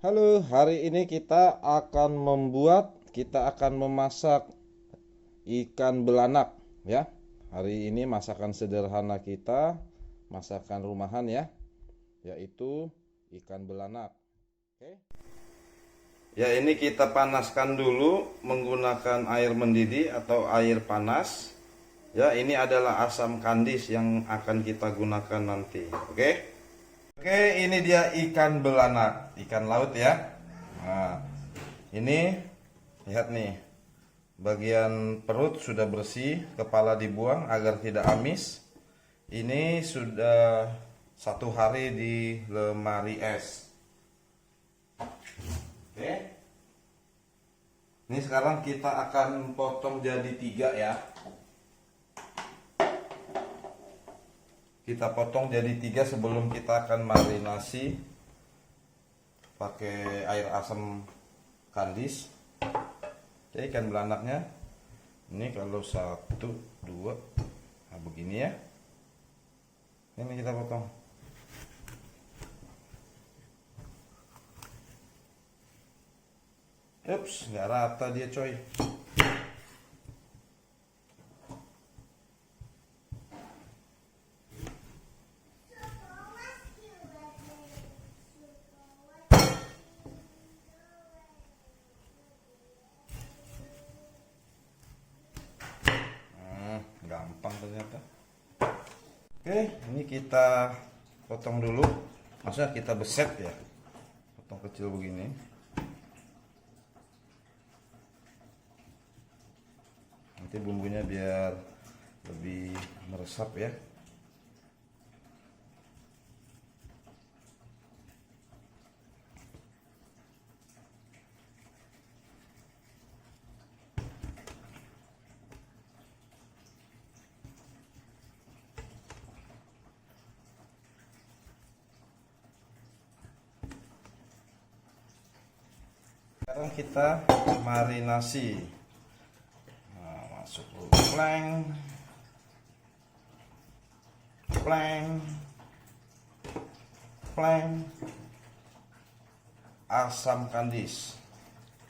Halo, hari ini kita akan memasak ikan belanak ya. Hari ini masakan sederhana kita, masakan rumahan ya, yaitu ikan belanak. Oke. Ya, ini kita panaskan dulu menggunakan air mendidih atau air panas. Ya, ini adalah asam kandis yang akan kita gunakan nanti. Oke. Oke, ini dia ikan belanak, ikan laut ya. Nah, ini lihat nih, bagian perut sudah bersih, kepala dibuang agar tidak amis. Ini sudah 1 hari di lemari es. Oke, ini sekarang kita akan potong jadi 3 ya. Kita potong jadi 3 sebelum kita akan marinasi pakai air asam kandis. Oke, ikan belanaknya ini kalau 1, 2, nah begini ya. Ini kita potong. Ups, nggak rata dia coy. Gampang ternyata. Oke, ini kita potong dulu. Maksudnya kita beset ya. Potong kecil begini. Nanti bumbunya biar lebih meresap ya. Sekarang kita marinasi. Nah, masuk dulu pleng asam kandis.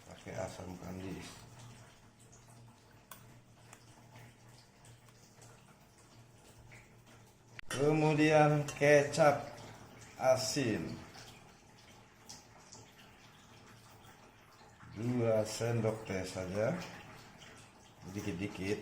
Pakai asam kandis. Kemudian kecap asin 2 sendok teh saja, dikit-dikit.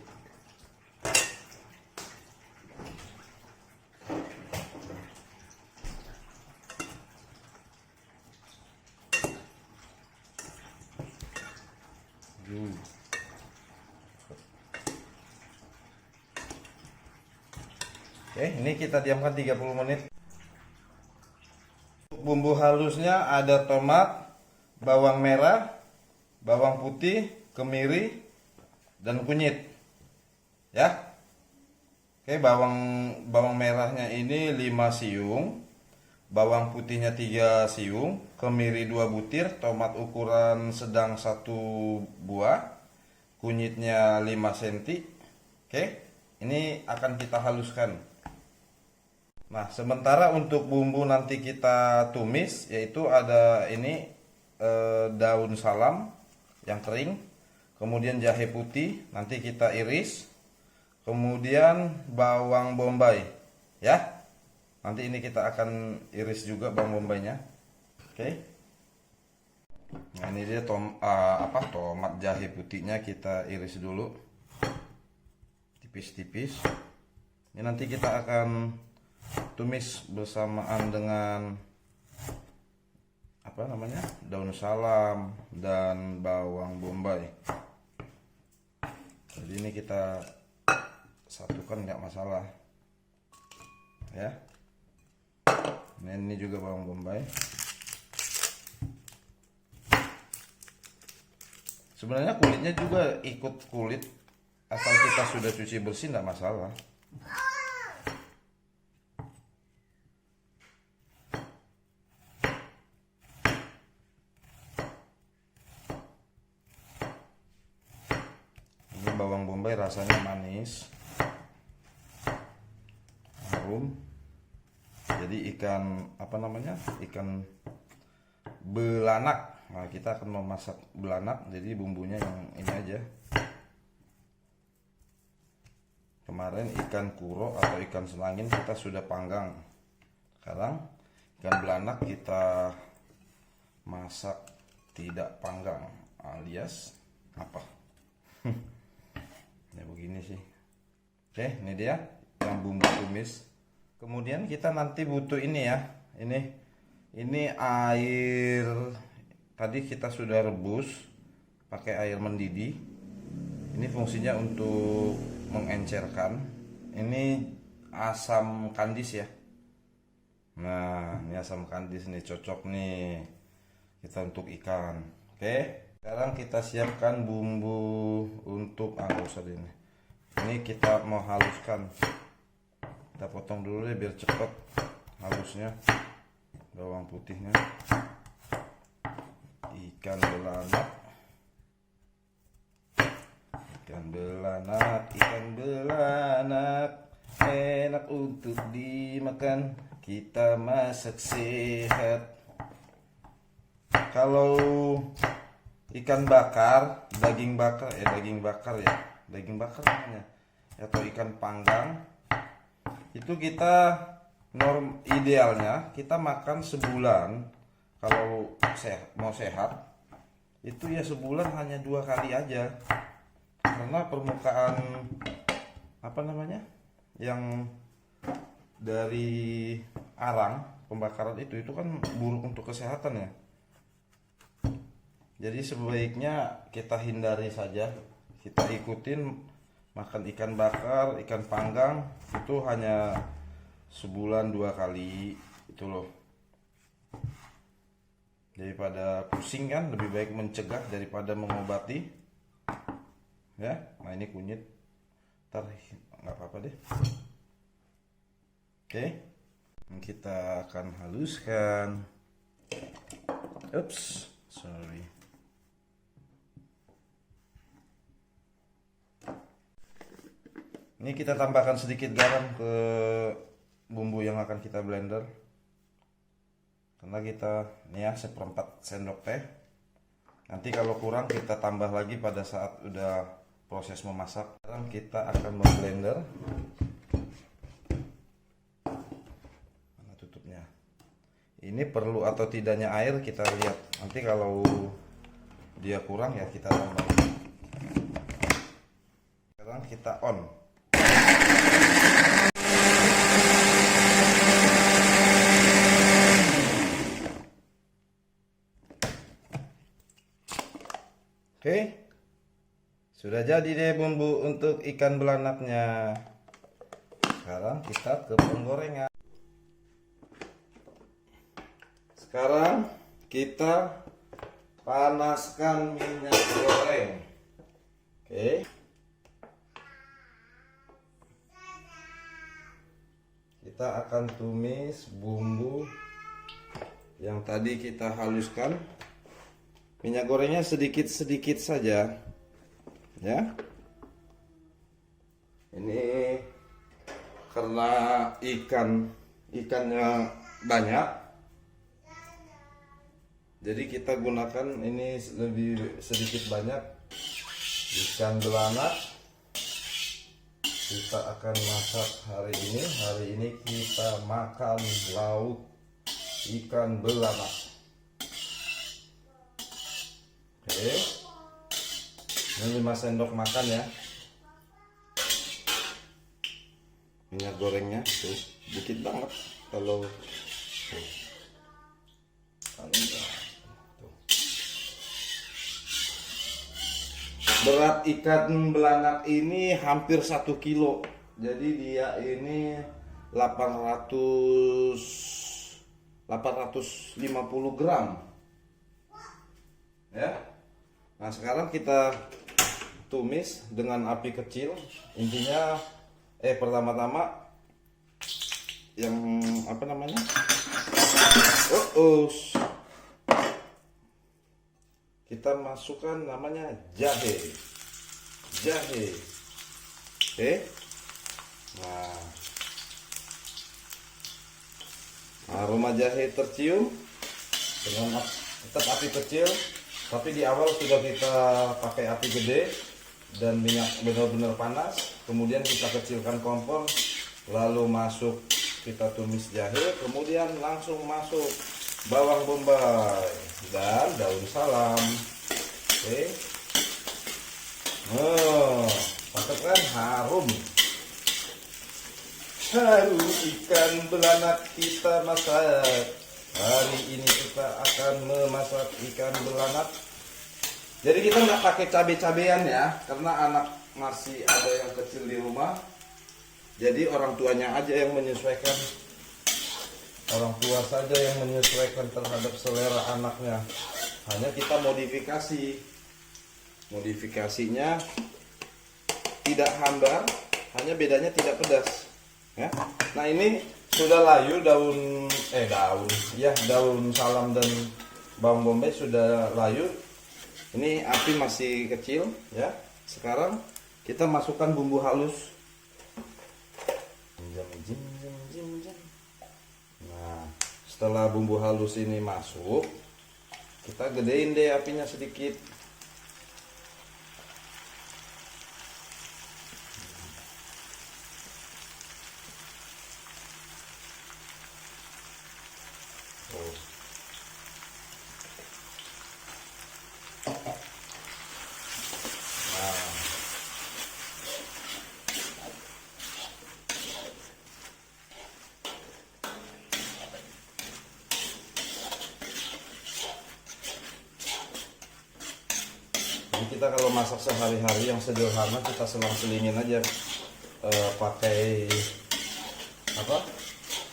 Oke, ini kita diamkan 30 menit. Bumbu halusnya ada tomat, bawang merah, bawang putih, kemiri, dan kunyit. Ya. Oke, bawang merahnya ini 5 siung, bawang putihnya 3 siung, kemiri 2 butir, tomat ukuran sedang 1 buah, kunyitnya 5 cm. Oke, ini akan kita haluskan. Nah, sementara untuk bumbu nanti kita tumis, yaitu ada ini daun salam yang kering, kemudian jahe putih nanti kita iris, kemudian bawang bombay ya. Nanti ini kita akan iris juga bawang bombaynya. Oke. Nah, ini dia tomat jahe putihnya kita iris dulu tipis-tipis. Ini nanti kita akan tumis bersamaan dengan daun salam dan bawang bombay. Jadi ini kita satukan, nggak masalah ya. Nah, ini juga bawang bombay. Sebenarnya kulitnya juga ikut kulit, asal kita sudah cuci bersih nggak masalah. Bawang bombay rasanya manis, harum. Jadi ikan belanak. Nah, kita akan memasak belanak, jadi bumbunya yang ini aja. Kemarin ikan kuro atau ikan selangin kita sudah panggang. Sekarang ikan belanak kita masak tidak panggang, alias apa? Ya begini sih. Oke, ini dia yang bumbu tumis. Kemudian kita nanti butuh ini ya. Ini air, tadi kita sudah rebus pakai air mendidih. Ini fungsinya untuk mengencerkan. Ini asam kandis ya. Nah, ini asam kandis nih, cocok nih kita untuk ikan. Oke, sekarang kita siapkan bumbu untuk usah ini. Ini kita mau haluskan. Kita potong dulu deh biar cepet halusnya. Bawang putihnya, ikan belanak, enak untuk dimakan, kita masak sehat. Kalau ikan bakar, daging bakar namanya, atau ikan panggang, itu kita idealnya kita makan sebulan. Kalau mau sehat itu ya sebulan hanya 2 kali aja, karena permukaan yang dari arang pembakaran itu kan buruk untuk kesehatan ya. Jadi sebaiknya kita hindari saja, kita ikutin makan ikan bakar, ikan panggang itu hanya sebulan 2 kali itu loh. Daripada pusing kan, lebih baik mencegah daripada mengobati ya. Nah, ini kunyit, ntar nggak apa-apa deh. Oke, kita akan haluskan. Sorry. Ini kita tambahkan sedikit garam ke bumbu yang akan kita blender, karena kita ini ya 1/4 sendok teh. Nanti kalau kurang kita tambah lagi pada saat udah proses memasak. Sekarang kita akan memblender. Mana tutupnya? Ini perlu atau tidaknya air kita lihat. Nanti kalau dia kurang ya kita tambah. Sekarang kita on. Oke, sudah jadi deh bumbu untuk ikan belanaknya. Sekarang kita ke penggorengan. Sekarang kita panaskan minyak goreng. Oke, kita akan tumis bumbu yang tadi kita haluskan. Minyak gorengnya sedikit-sedikit saja ya. Ini karena ikannya banyak, jadi kita gunakan ini lebih sedikit banyak. Ikan belanak kita akan masak hari ini. Hari ini kita makan lauk ikan belanak. Oke, ini 5 sendok makan ya minyak gorengnya. Tuh, dikit banget kalau tuh. Berat ikan belanak ini hampir 1 kilo, jadi dia ini 850 gram ya. Nah, sekarang kita tumis dengan api kecil. Intinya pertama-tama yang kita masukkan namanya jahe. Oke. Nah, aroma jahe tercium dengan tetap api kecil, tapi di awal sudah kita pakai api gede dan minyak benar-benar panas. Kemudian kita kecilkan kompor, lalu masuk kita tumis jahe, kemudian langsung masuk bawang bombay dan daun salam. Oke, mantap kan, harum. Harum ikan belanak kita masak. Hari ini kita akan memasak ikan belanak. Jadi kita nggak pakai cabai-cabean ya, karena anak masih ada yang kecil di rumah. Jadi orang tuanya aja yang menyesuaikan. Orang tua saja yang menyesuaikan terhadap selera anaknya. Hanya kita modifikasi. Modifikasinya tidak hambar, hanya bedanya tidak pedas. Ya. Nah ini sudah layu daun salam dan bawang bombay sudah layu. Ini api masih kecil ya. Sekarang kita masukkan bumbu halus. Nah, setelah bumbu halus ini masuk, kita gedein deh apinya sedikit. Kita kalau masak sehari-hari yang sederhana kita selang-selingin aja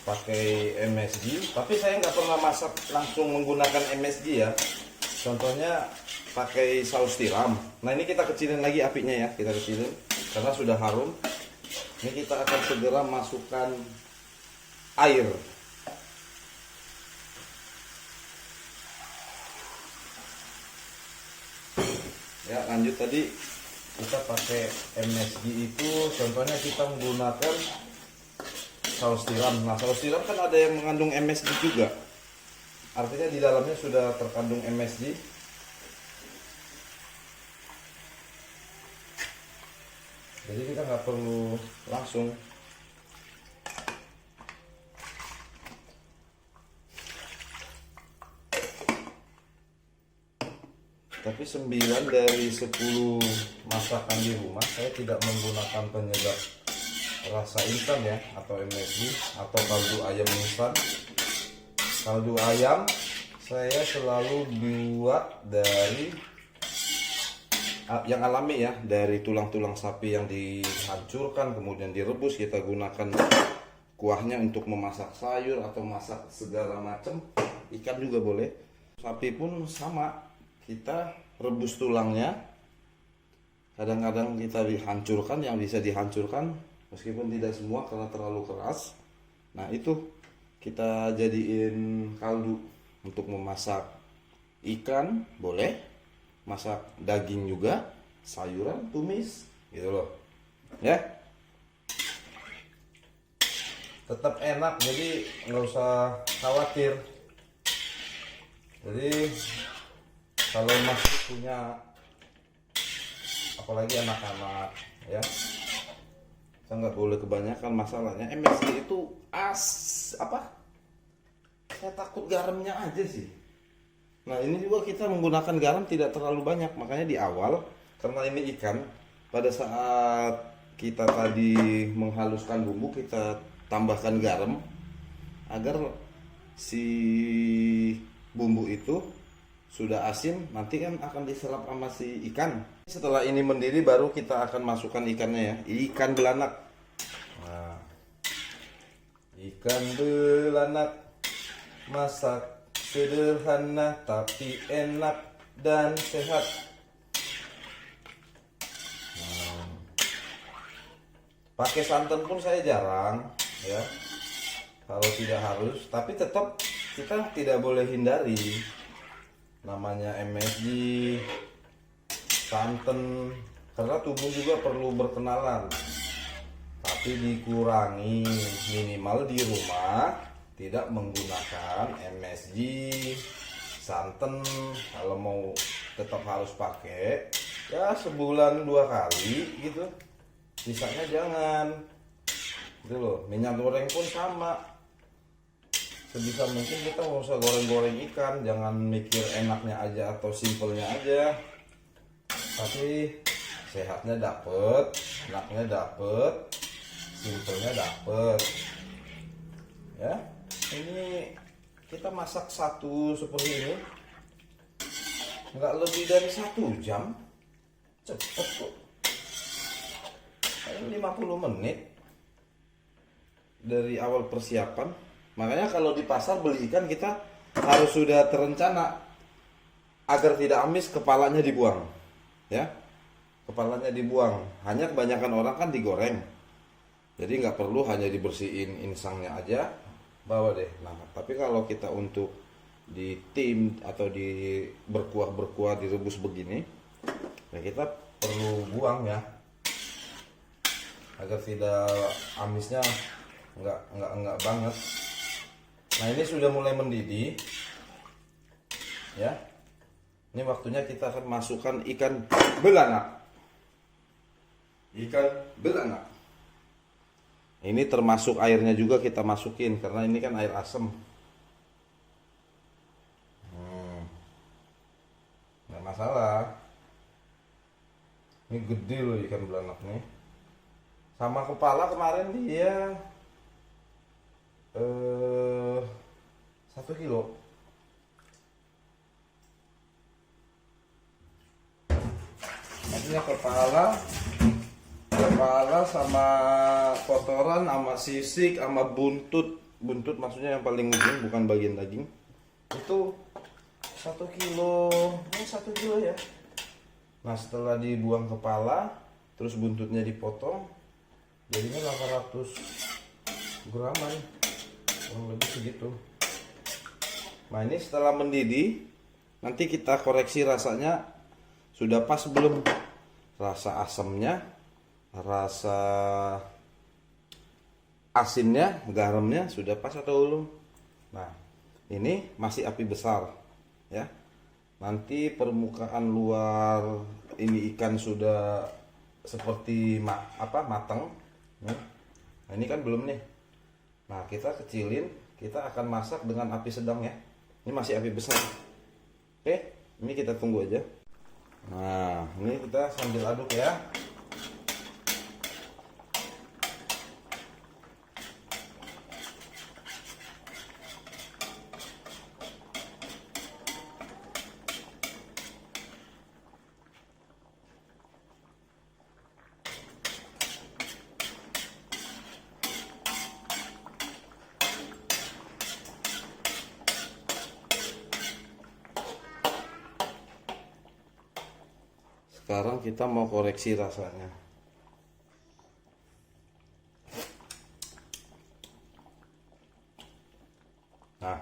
pakai MSG. Tapi saya nggak pernah masak langsung menggunakan MSG ya. Contohnya pakai saus tiram. Nah ini kita kecilin lagi apinya ya, kita kecilin karena sudah harum. Ini kita akan segera masukkan air. Ya, lanjut tadi kita pakai MSG itu contohnya kita menggunakan saus tiram. Nah, saus tiram kan ada yang mengandung MSG juga. Artinya di dalamnya sudah terkandung MSG. Jadi kita nggak perlu langsung. Tapi 9 dari 10 masakan di rumah saya tidak menggunakan penyedap rasa instan ya, atau MSG atau kaldu ayam instan. Kaldu ayam saya selalu buat dari yang alami ya, dari tulang-tulang sapi yang dihancurkan kemudian direbus. Kita gunakan kuahnya untuk memasak sayur atau masak segala macam. Ikan juga boleh. Sapi pun sama. Kita rebus tulangnya, kadang-kadang kita dihancurkan, yang bisa dihancurkan meskipun tidak semua karena terlalu keras. Nah itu kita jadiin kaldu untuk memasak ikan boleh, masak daging juga, sayuran, tumis gitu loh ya. Tetap enak, jadi nggak usah khawatir. Jadi kalau masih punya apalagi anak-anak ya, saya nggak boleh kebanyakan. Masalahnya MSG itu saya takut garamnya aja sih. Nah ini juga kita menggunakan garam tidak terlalu banyak, makanya di awal karena ini ikan, pada saat kita tadi menghaluskan bumbu kita tambahkan garam agar si bumbu itu sudah asin, nanti kan akan diserap sama si ikan. Setelah ini mendidih baru kita akan masukkan ikannya ya, ikan belanak. Nah, ikan belanak masak sederhana tapi enak dan sehat. Pakai santan pun saya jarang ya, kalau tidak harus. Tapi tetap kita tidak boleh hindari namanya MSG, santan, karena tubuh juga perlu berkenalan. Tapi dikurangi, minimal di rumah tidak menggunakan MSG, santan kalau mau tetap harus pakai ya sebulan 2 kali gitu, sisanya jangan gitu loh. Minyak goreng pun sama, sebisa mungkin kita nggak usah goreng-goreng ikan, jangan mikir enaknya aja atau simpelnya aja, tapi sehatnya dapet, enaknya dapet, simpelnya dapet ya. Ini kita masak satu seperti ini nggak lebih dari 1 jam, cepet kok, 50 menit dari awal persiapan. Makanya kalau di pasar beli ikan kita harus sudah terencana agar tidak amis, kepalanya dibuang ya, kepalanya dibuang. Hanya kebanyakan orang kan digoreng, jadi nggak perlu, hanya dibersihin insangnya aja, bawa deh. Nah, tapi kalau kita untuk di tim atau di berkuah direbus begini, ya kita perlu buang ya, agar tidak amisnya nggak banget. Nah, ini sudah mulai mendidih ya. Ini waktunya kita akan masukkan ikan belanak. Ikan belanak ini termasuk airnya juga kita masukin, karena ini kan air asam. Nggak masalah. Ini gede loh ikan belanak nih. Sama kepala kemarin dia 1 kilo. Artinya kepala sama kotoran sama sisik sama buntut maksudnya yang paling ujung, bukan bagian daging, itu 1 kilo. Ini 1 kilo ya. Nah, setelah dibuang kepala terus buntutnya dipotong, jadinya 800 graman, kurang lebih segitu. Nah, ini setelah mendidih nanti kita koreksi rasanya sudah pas belum, rasa asamnya, rasa asinnya, garamnya sudah pas atau belum. Nah, ini masih api besar ya. Nanti permukaan luar ini ikan sudah seperti matang. Nah, ini kan belum nih. Nah, kita kecilin, kita akan masak dengan api sedang ya. Ini masih api besar. Oke, ini kita tunggu aja. Nah, ini kita sambil aduk ya. Sekarang kita mau koreksi rasanya. Nah,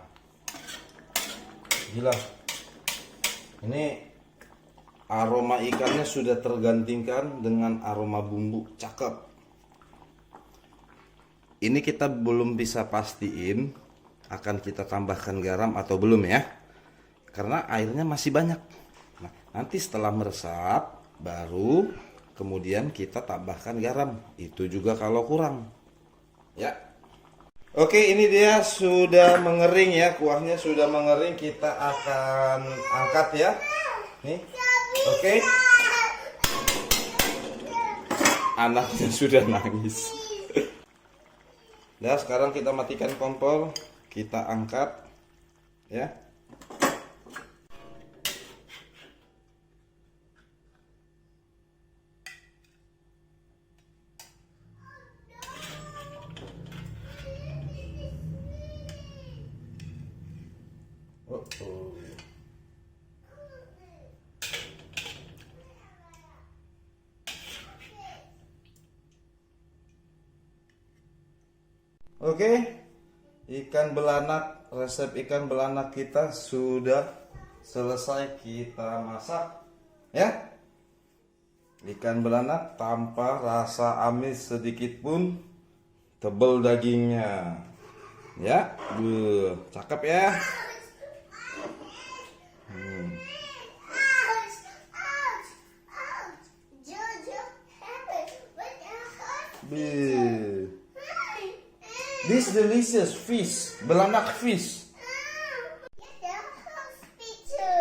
gila. Ini aroma ikannya sudah tergantikan dengan aroma bumbu, cakep. Ini kita belum bisa pastiin akan kita tambahkan garam atau belum ya, karena airnya masih banyak. Nah, nanti setelah meresap baru kemudian kita tambahkan garam, itu juga kalau kurang ya. Oke, ini dia sudah mengering ya, kuahnya sudah mengering, kita akan angkat ya. Nih, oke. Anaknya sudah nangis. Nah, sekarang kita matikan kompor, kita angkat ya. Oke, ikan belanak, resep ikan belanak kita sudah selesai kita masak ya. Ikan belanak tanpa rasa amis sedikit pun, tebal dagingnya ya. Cakep ya. This delicious fish, belanak fish.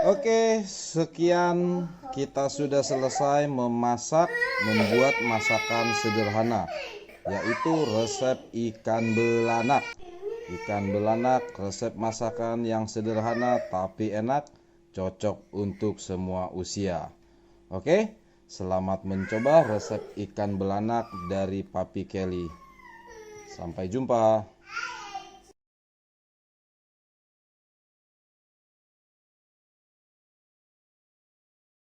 Oke, sekian kita sudah selesai membuat masakan sederhana, yaitu resep ikan belanak. Ikan belanak resep masakan yang sederhana tapi enak, cocok untuk semua usia. Oke, selamat mencoba resep ikan belanak dari Papi Kelly. Sampai jumpa.